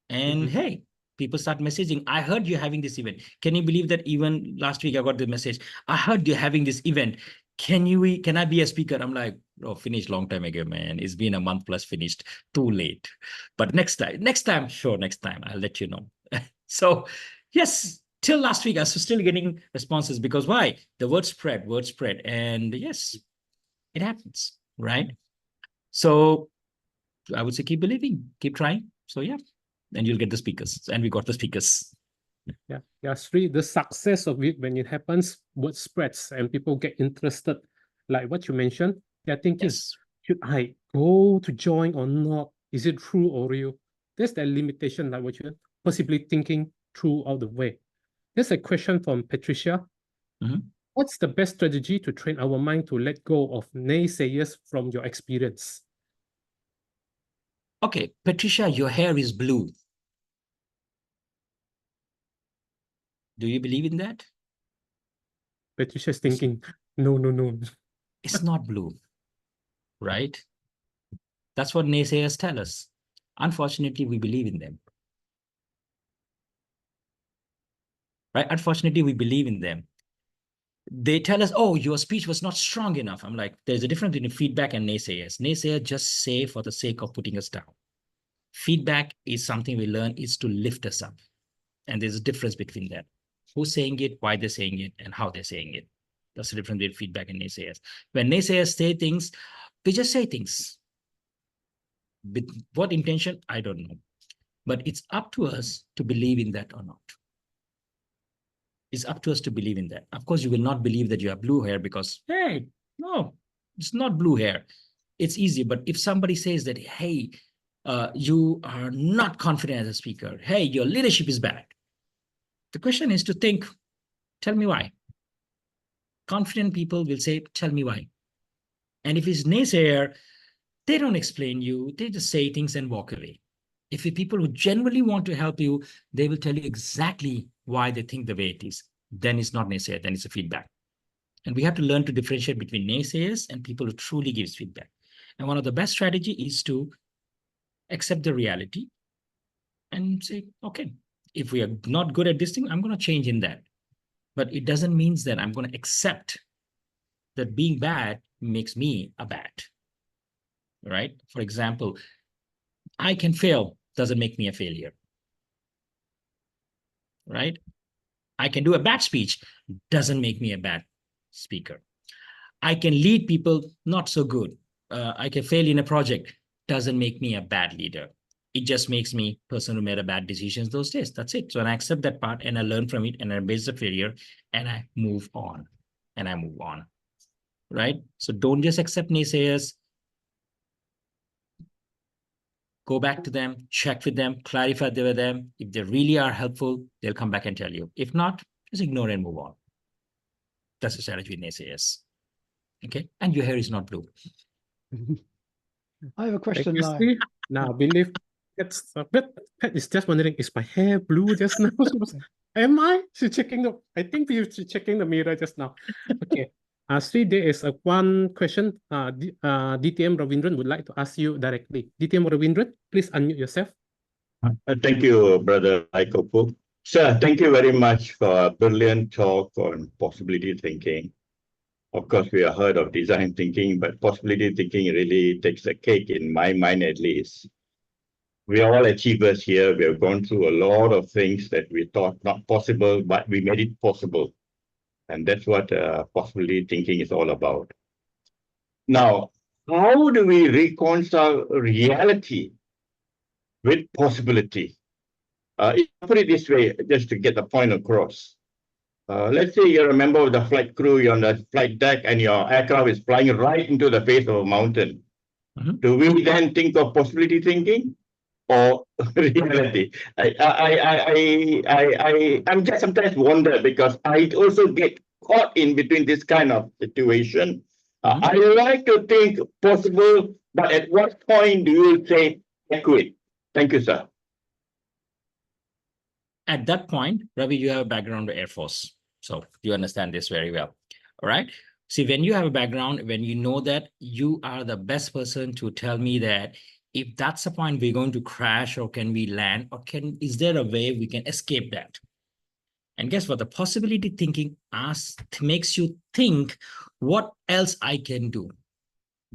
S3: And hey, people start messaging. I heard you're having this event. Can you believe that even last week I got the message? I heard you're having this event. Can I be a speaker? I'm like, oh, finished long time ago, man. It's been a month plus finished. Too late. But next time, sure, next time I'll let you know. So yes, till last week I was still getting responses because why? The word spread. And yes, it happens, right? So I would say keep believing, keep trying. So yeah, and you'll get the speakers, and we got the speakers.
S4: Yeah, Sri, the success of it when it happens, word spreads and people get interested. Like what you mentioned, They're thinking,
S3: Yes.
S4: should I go to join or not? Is it true or real? That's the limitation that what you're possibly thinking throughout the way. There's a question from Patricia.
S3: Mhm.
S4: What's the best strategy to train our mind to let go of naysayers from your experience?
S3: Okay, Patricia, your hair is blue. Do you believe in that?
S4: Patricia's thinking, no, no, no.
S3: It's not blue, right? That's what naysayers tell us. Unfortunately, we believe in them. Right? Unfortunately, we believe in them. They tell us, oh, your speech was not strong enough. I'm like, there's a difference between feedback and naysayers. Naysayers just say for the sake of putting us down. Feedback is something we learn is to lift us up. And there's a difference between that. Who's saying it, why they're saying it, and how they're saying it. That's the difference between feedback and naysayers. When naysayers say things, they just say things. With what intention, I don't know. But it's up to us to believe in that or not. It's up to us to believe in that. Of course, you will not believe that you have blue hair because, hey, no, it's not blue hair. It's easy. But if somebody says that, hey, you are not confident as a speaker, hey, your leadership is bad. The question is to think, tell me why. Confident people will say, tell me why. And if it's naysayer, they don't explain you. They just say things and walk away. If the people who genuinely want to help you, they will tell you exactly why they think the way it is. Then it's not naysayer, then it's a feedback. And we have to learn to differentiate between naysayers and people who truly gives feedback. And one of the best strategy is to accept the reality and say, okay, if we are not good at this thing, I'm going to change in that. But it doesn't mean that I'm going to accept that being bad makes me a bad, right? For example, I can fail, doesn't make me a failure, right? I can do a bad speech, doesn't make me a bad speaker. I can lead people not so good. I can fail in a project, doesn't make me a bad leader. It just makes me a person who made a bad decisions those days. That's it. So I accept that part and I learn from it and I embrace the failure and I move on right? So don't just accept naysayers. Go back to them, check with them, clarify with them. If they really are helpful, they'll come back and tell you. If not, just ignore and move on. That's the strategy with naysayers. Okay, and your hair is not blue.
S5: I have a question now.
S4: Now, believe it's a bit. Pat is just wondering, is my hair blue just now? Am I? She's checking the. I think she's checking the mirror just now. Okay. Sri, there is a one question. DTM Ravindran would like to ask you directly. DTM Ravindran, please unmute yourself.
S6: Thank you, Brother Aikopu. Sir, thank you very much for a brilliant talk on possibility thinking. Of course, we have heard of design thinking, but possibility thinking really takes the cake in my mind, at least. We are all achievers here. We have gone through a lot of things that we thought not possible, but we made it possible. And that's what possibility thinking is all about. Now, how do we reconcile reality with possibility? If I put it this way, just to get the point across. Let's say you're a member of the flight crew, you're on the flight deck, and your aircraft is flying right into the face of a mountain.
S3: Mm-hmm.
S6: Do we then think of possibility thinking or reality? I'm just sometimes wonder because I also get caught in between this kind of situation.
S3: Mm-hmm.
S6: I like to think possible, but at what point do you say accurate? Thank you, sir.
S3: At that point, Ravi, you have a background in Air Force. So you understand this very well. All right. See, when you have a background, when you know that, you are the best person to tell me that if that's the point we're going to crash, or can we land, or is there a way we can escape that? And guess what? The possibility thinking makes you think, what else I can do?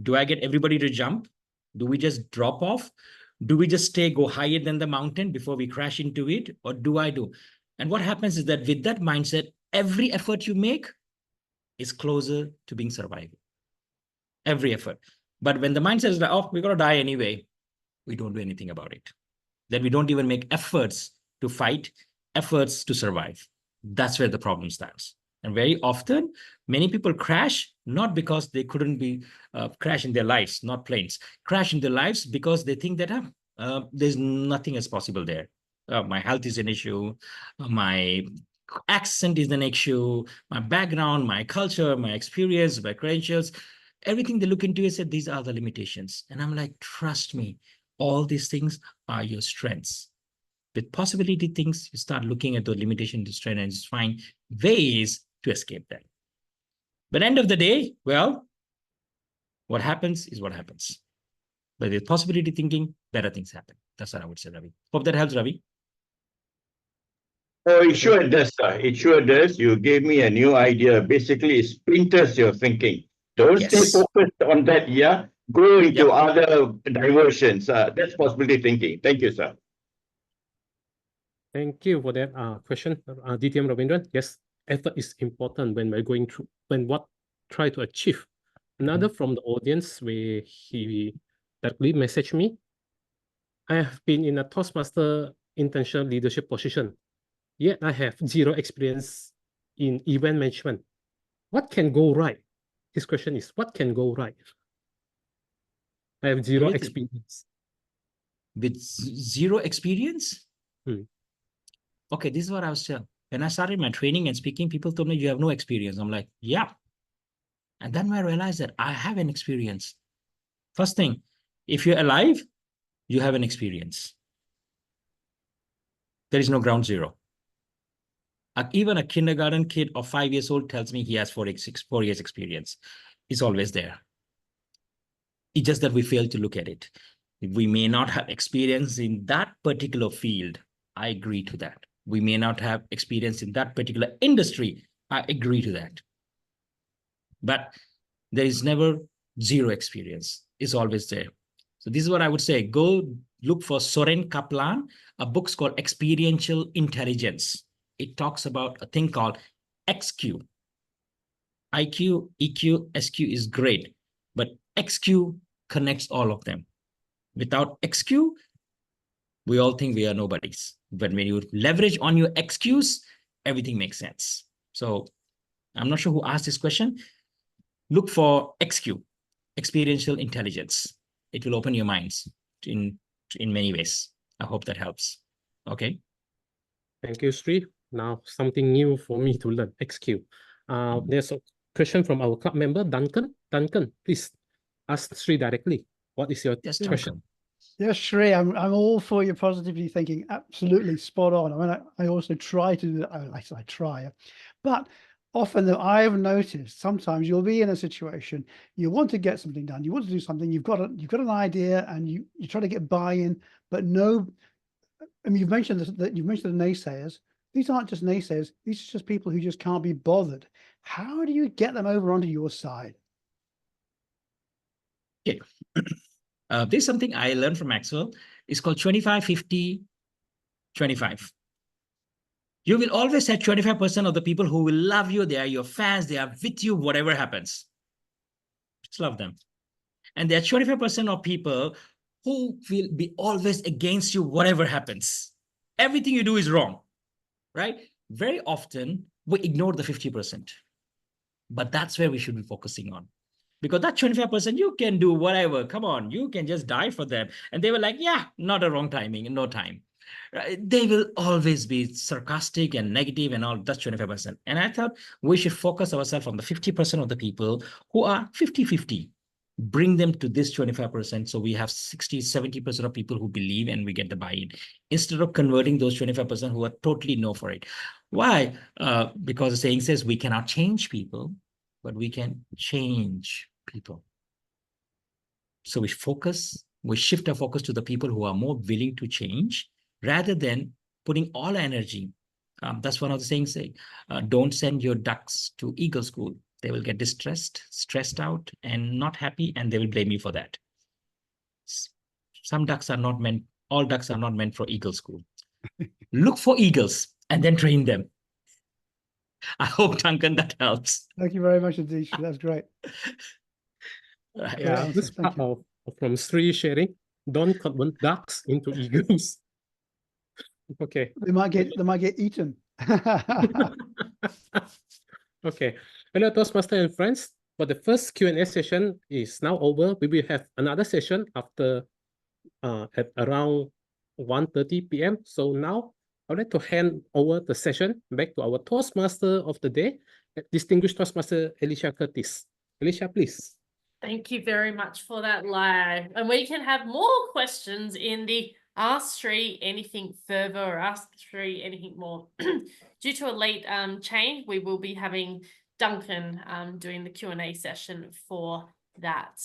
S3: Do I get everybody to jump? Do we just drop off? Do we just go higher than the mountain before we crash into it? Or do I do? And what happens is that with that mindset, every effort you make is closer to being survived. Every effort. But when the mindset is like, oh, we're going to die anyway, we don't do anything about it. Then we don't even make efforts to fight, efforts to survive. That's where the problem stands. And very often, many people crash, not because they couldn't be crash in their lives, not planes, crash in their lives because they think that there's nothing as possible there. My health is an issue. My accent is an issue. My background, my culture, my experience, my credentials, everything they look into is that these are the limitations. And I'm like, trust me, all these things are your strengths. With possibility things, you start looking at the limitation to strength and just find ways to escape that. But end of the day, well, what happens is what happens. But with possibility thinking, better things happen. That's what I would say, Ravi. Hope that helps, Ravi.
S6: Oh, it sure does, sir. It sure does. You gave me a new idea. Basically, it splinters your thinking. Don't stay
S3: Yes.
S6: focused on that, yeah? Go into
S3: Yep.
S6: other diversions. That's possibility thinking. Thank you, sir.
S4: Thank you for that question, DTM Ravindran. Yes, effort is important when we're going through, when what try to achieve. Another from the audience where he directly messaged me. I have been in a Toastmaster intentional leadership position, yet I have zero experience in event management. What can go right? His question is, what can go right? I have zero
S3: Everything.
S4: experience.
S3: With zero experience?
S4: Hmm.
S3: Okay, this is what I was telling. When I started my training and speaking, people told me, you have no experience. I'm like, yeah. And then I realized that I have an experience. First thing, if you're alive, you have an experience. There is no ground zero. Even a kindergarten kid of 5 years old tells me he has 4 years experience. It's always there. It's just that we fail to look at it. We may not have experience in that particular field. I agree to that. We may not have experience in that particular industry. I agree to that. But there is never zero experience. It's always there. So this is what I would say. Go look for Soren Kaplan. A book's called Experiential Intelligence. It talks about a thing called XQ. IQ, EQ, SQ is great, but XQ connects all of them. Without XQ, we all think we are nobodies. But when you leverage on your XQs, everything makes sense. So I'm not sure who asked this question. Look for XQ, experiential intelligence. It will open your minds in many ways. I hope that helps. Okay.
S4: Thank you, Sri. Now, something new for me to learn, XQ. There's a question from our club member, Duncan. Duncan, please ask Sri directly. What is your
S3: Yes,
S4: question?
S5: Yes, Sri, I'm all for your positivity thinking. Absolutely spot on. I mean, I also try to do that. I try, but often though I've noticed sometimes you'll be in a situation, you want to get something done, you want to do something, you've got an idea and you try to get buy-in, but no, I mean, you've mentioned the naysayers. These aren't just naysayers, these are just people who just can't be bothered. How do you get them over onto your side?
S3: Okay. There's something I learned from Maxwell. It's called 25, 50, 25. You will always have 25% of the people who will love you. They are your fans. They are with you, whatever happens. Just love them. And there are 25% of people who will be always against you, whatever happens. Everything you do is wrong, right? Very often, we ignore the 50%. But that's where we should be focusing on. Because that 25%, you can do whatever. Come on, you can just die for them. And they were like, yeah, not a wrong timing, no time. They will always be sarcastic and negative and all. That's 25%. And I thought we should focus ourselves on the 50% of the people who are 50-50. Bring them to this 25%. So we have 60, 70% of people who believe and we get the buy-in. Instead of converting those 25% who are totally no for it. Why? Because the saying says we cannot change people, but we can change people. So we shift our focus to the people who are more willing to change rather than putting all energy. That's one of the sayings say, don't send your ducks to eagle school. They will get distressed, stressed out, and not happy, and they will blame you for that. Some ducks are not meant, all ducks are not meant for eagle school. Look for eagles and then train them. I hope, Duncan, that helps.
S5: Thank you very much indeed. That's great.
S4: Yeah, this part from Sri sharing, don't convert ducks into eagles. Okay.
S5: They might get eaten.
S4: Okay. Hello, Toastmaster and friends. For the first Q&A session is now over. We will have another session after at around 1:30 p.m. So now I'd like to hand over the session back to our Toastmaster of the day, distinguished Toastmaster Alicia Curtis. Alicia, please.
S2: Thank you very much for that live. And we can have more questions in the Ask Sri anything further or Ask Sri anything more. Due to a late change, we will be having Duncan doing the Q&A session for that.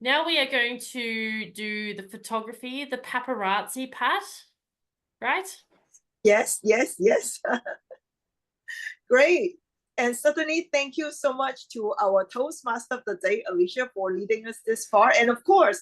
S2: Now we are going to do the photography, the paparazzi, Pat, right?
S1: Yes, yes, yes. Great. And certainly thank you so much to our Toastmaster of the Day, Alicia, for leading us this far. And of course,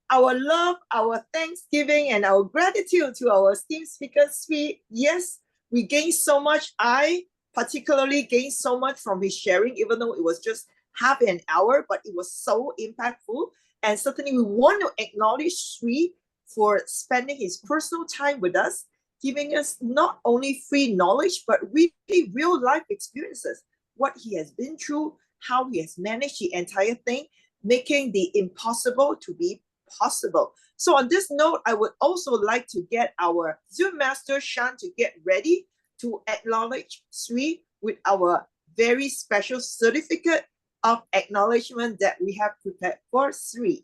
S1: our love, our thanksgiving, and our gratitude to our esteemed speaker, Sri. Yes, we gained so much. I particularly gained so much from his sharing, even though it was just half an hour, but it was so impactful. And certainly we want to acknowledge Sri for spending his personal time with us, giving us not only free knowledge, but really real life experiences, what he has been through, how he has managed the entire thing, making the impossible to be possible. So on this note, I would also like to get our Zoom master, Shan, to get ready to acknowledge Sri with our very special certificate of acknowledgement that we have prepared for Sri.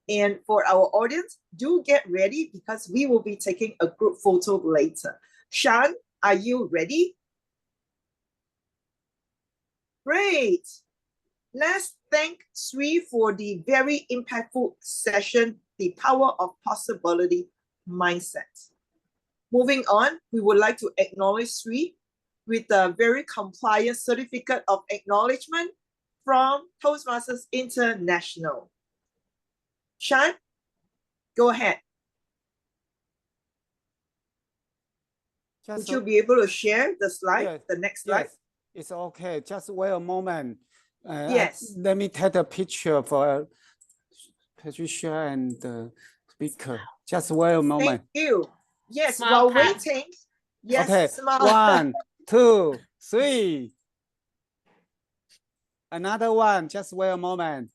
S1: And for our audience, do get ready because we will be taking a group photo later. Shan, are you ready? Great. Let's thank Sri for the very impactful session, The Power of Possibility Mindset. Moving on, we would like to acknowledge Sri with a very compliant certificate of acknowledgement from Toastmasters International. Shan, go ahead. Would you be able to share the slide,
S7: yes,
S1: the next slide?
S7: Yes, it's okay. Just wait a moment.
S1: Yes.
S7: Let me take a picture for Patricia and the speaker. Just wait a moment.
S1: Thank you. Yes,
S2: Smile,
S1: while
S2: Pat.
S1: waiting. Yes,
S7: Okay,
S1: smile.
S7: 1, 2, 3. Another one. Just wait a moment.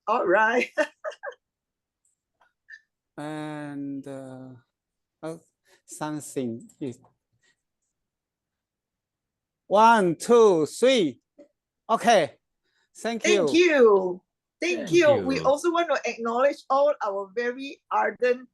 S1: All right.
S7: And something is 1, 2, 3. Okay. Thank you.
S1: Thank you. Thank
S3: Thank
S1: you. We
S3: you.
S1: also want to acknowledge all our very ardent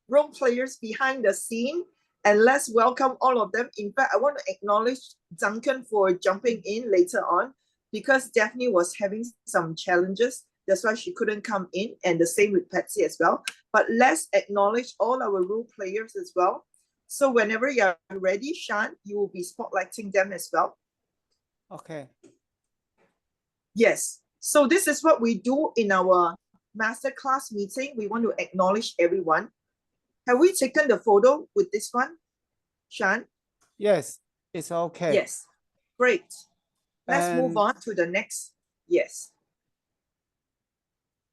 S1: role players behind the scene, and let's welcome all of them. In fact, I want to acknowledge Duncan for jumping in later on because Daphne was having some challenges. That's why she couldn't come in, and the same with Patsy as well. But let's acknowledge all our role players as well. So whenever you're ready, Shan, you will be spotlighting them as well.
S7: Okay.
S1: Yes. So this is what we do in our masterclass meeting. We want to acknowledge everyone. Have we taken the photo with this one, Shan?
S7: Yes, it's okay.
S1: Yes. Great. Let's move
S7: And-
S1: on to the next. Yes.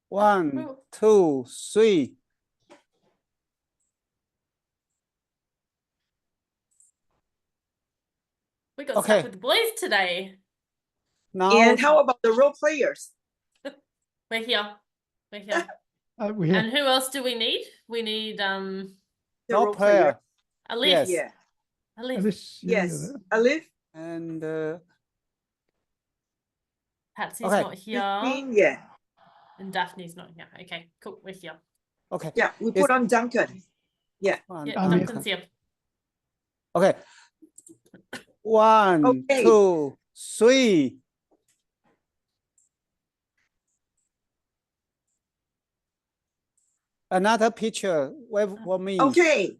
S7: 1, 2, 3.
S2: We got
S7: Okay.
S2: stuck with the boys today.
S7: Now,
S1: And how about the role players?
S2: We're here. We're here.
S5: We have
S2: And who else do we need? We need
S1: The
S7: no
S1: role
S7: prayer.
S2: Alif.
S7: Yes.
S1: Yeah.
S2: Alif.
S5: Alice. Yeah,
S1: Yes. Alif,
S7: And
S2: Patsy's
S7: Okay.
S2: not here.
S1: Christine, yeah.
S2: And Daphne's not here. Okay, cool. We're here.
S7: okay.
S1: Yeah, we put on Duncan. Yeah.
S7: One,
S2: Yeah,
S5: I'm here.
S2: Duncan's here.
S7: Okay. 1,
S1: Okay.
S7: 2, 3. Another picture. Wait for me.
S1: Okay.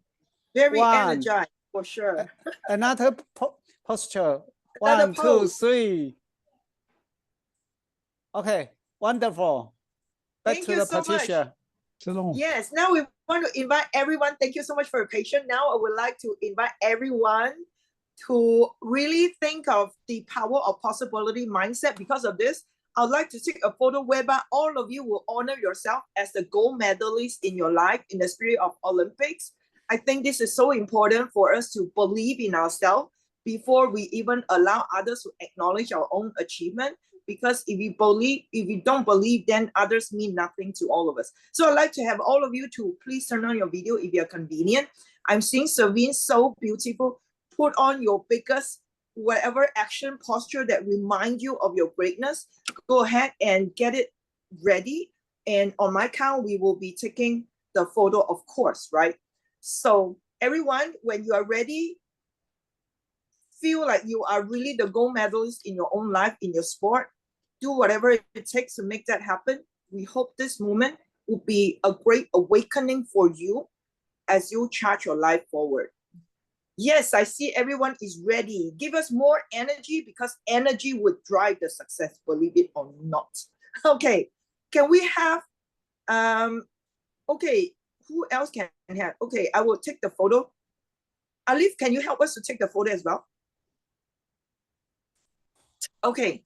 S1: Very
S7: One.
S1: energized for sure.
S7: Another posture.
S1: Another
S7: 1, 2,
S1: pose.
S7: 3. Okay. Wonderful. Back
S1: Thank
S7: to
S1: you
S7: the
S1: so much.
S7: Patricia.
S5: so long.
S1: Yes, now we want to invite everyone. Thank you so much for your patience. Now I would like to invite everyone to really think of the power of possibility mindset. Because of this, I'd like to take a photo whereby all of you will honor yourself as the gold medalist in your life in the spirit of Olympics. I think this is so important for us to believe in ourselves before we even allow others to acknowledge our own achievement. Because if you don't believe, then others mean nothing to all of us. So I'd like to have all of you to please turn on your video if you're convenient. I'm seeing Savine, so beautiful. Put on your biggest, whatever action posture that remind you of your greatness. Go ahead and get it ready. And on my count, we will be taking the photo, of course, right? So everyone, when you are ready, feel like you are really the gold medalist in your own life, in your sport. Do whatever it takes to make that happen. We hope this moment will be a great awakening for you as you charge your life forward. Yes, I see everyone is ready. Give us more energy, because energy would drive the success, believe it or not. Okay, can we have, okay, who else can have? Okay, I will take the photo. Alif, can you help us to take the photo as well? Okay.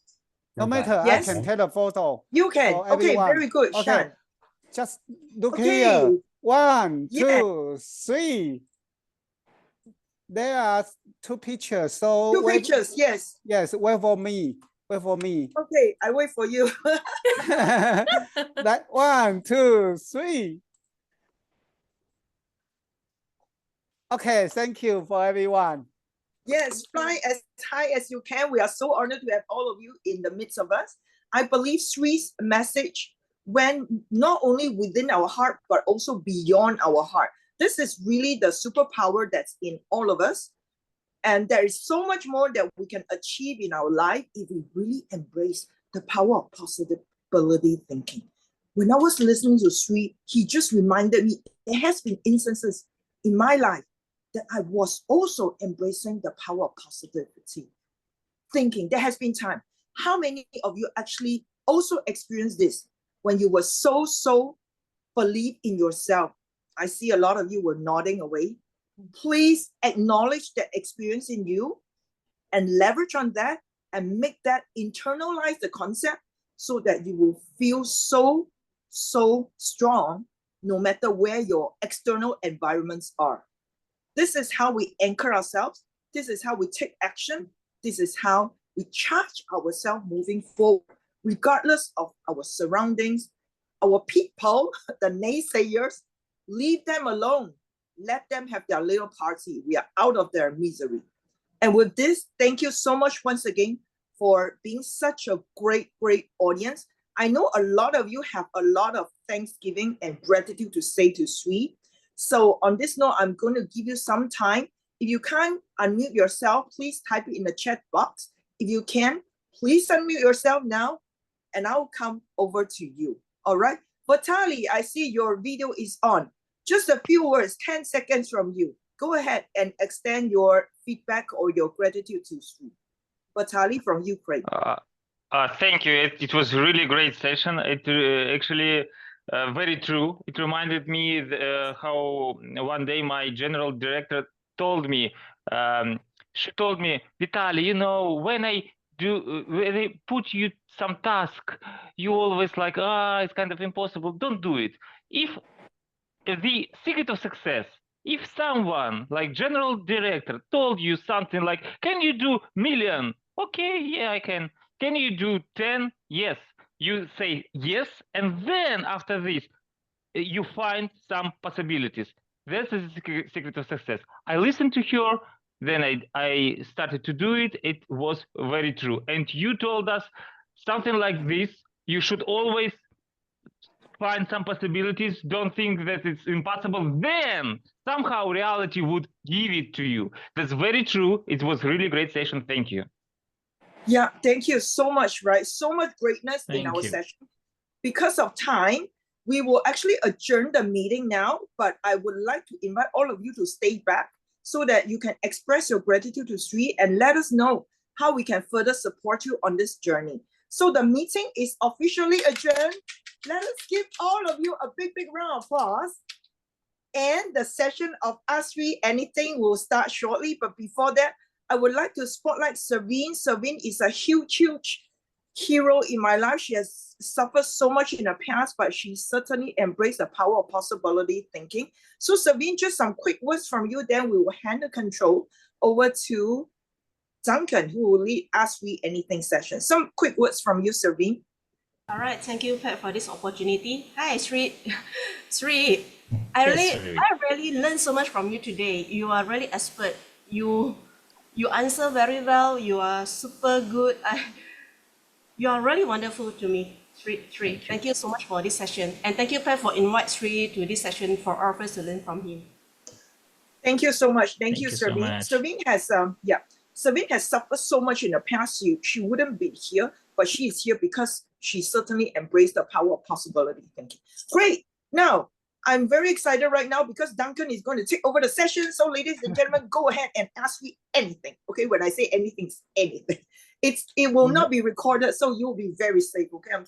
S7: No matter,
S1: Yes.
S7: I can take a photo.
S1: You can.
S7: for
S1: Okay,
S7: everyone.
S1: very good,
S7: Okay,
S1: Shan.
S7: just look
S1: Okay.
S7: here. 1,
S1: Yeah.
S7: 2, 3. There are 2 pictures. So
S1: Two pictures, yes.
S7: Yes, wait for me. Wait for me.
S1: Okay, I wait for you.
S7: That 1, 2, 3. Okay, thank you for everyone.
S1: Yes, fly as high as you can. We are so honored to have all of you in the midst of us. I believe Sri's message went not only within our heart, but also beyond our heart. This is really the superpower that's in all of us. And there is so much more that we can achieve in our life if we really embrace the power of possibility thinking. When I was listening to Sri, he just reminded me, there has been instances in my life that I was also embracing the power of positivity thinking. There has been time. How many of you actually also experienced this when you were so believe in yourself? I see a lot of you were nodding away. Please acknowledge that experience in you and leverage on that and make that internalize the concept so that you will feel so strong no matter where your external environments are. This is how we anchor ourselves. This is how we take action. This is how we charge ourselves moving forward, regardless of our surroundings, our people, the naysayers. Leave them alone. Let them have their little party. We are out of their misery. And with this, thank you so much once again for being such a great audience. I know a lot of you have a lot of thanksgiving and gratitude to say to Sri. So on this note, I'm going to give you some time. If you can't unmute yourself, please type it in the chat box. If you can, please unmute yourself now, and I'll come over to you. All right. Vitali, I see your video is on. Just a few words, 10 seconds from you. Go ahead and extend your feedback or your gratitude to Sri. Vitali from Ukraine.
S8: Thank you. It was a really great session. It actually very true. It reminded me how one day my general director told me, she told me, Vitaly, you know, when I put you some task, you always like, it's kind of impossible. Don't do it. If the secret of success, if someone like general director told you something like, can you do million? Okay, yeah, I can. Can you do 10? Yes. You say yes, and then after this, you find some possibilities. That's the secret of success. I listened to her, then I started to do it. It was very true. And you told us something like this, you should always find some possibilities. Don't think that it's impossible. Then somehow reality would give it to you. That's very true. It was really great session. Thank you.
S1: Yeah, thank you so much, right? So much greatness in our session. Because of time, we will actually adjourn the meeting now, but I would like to invite all of you to stay back so that you can express your gratitude to Sri and let us know how we can further support you on this journey. So the meeting is officially adjourned. Let us give all of you a big round of applause. And the session of Ask Sri Anything will start shortly, but before that, I would like to spotlight Savine. Savine is a huge hero in my life. She has suffered so much in the past, but she certainly embraced the power of possibility thinking. So Savine, just some quick words from you, then we will hand the control over to Duncan, who will lead Ask We Anything session. Some quick words from you, Servine.
S9: All right, thank you, Pat, for this opportunity. Hi, Sri. Sri, I really learned so much from you today. You are really expert. You answer very well. You are super good. You are really wonderful to me, Sri. Thank you so much for this session. And thank you, Pat, for inviting Sri to this session for all of us to learn from him.
S1: Thank you so much. Thank you,
S3: you so
S1: Servine.
S3: much.
S1: Servine has Servine has suffered so much in the past. She wouldn't be here, but she is here because she certainly embraced the power of possibility. Thank you. Great. Now, I'm very excited right now because Duncan is going to take over the session. So, ladies and gentlemen, go ahead and ask me anything. Okay, when I say anything, it's anything. It will not be recorded, so you'll be very safe. Okay, I'm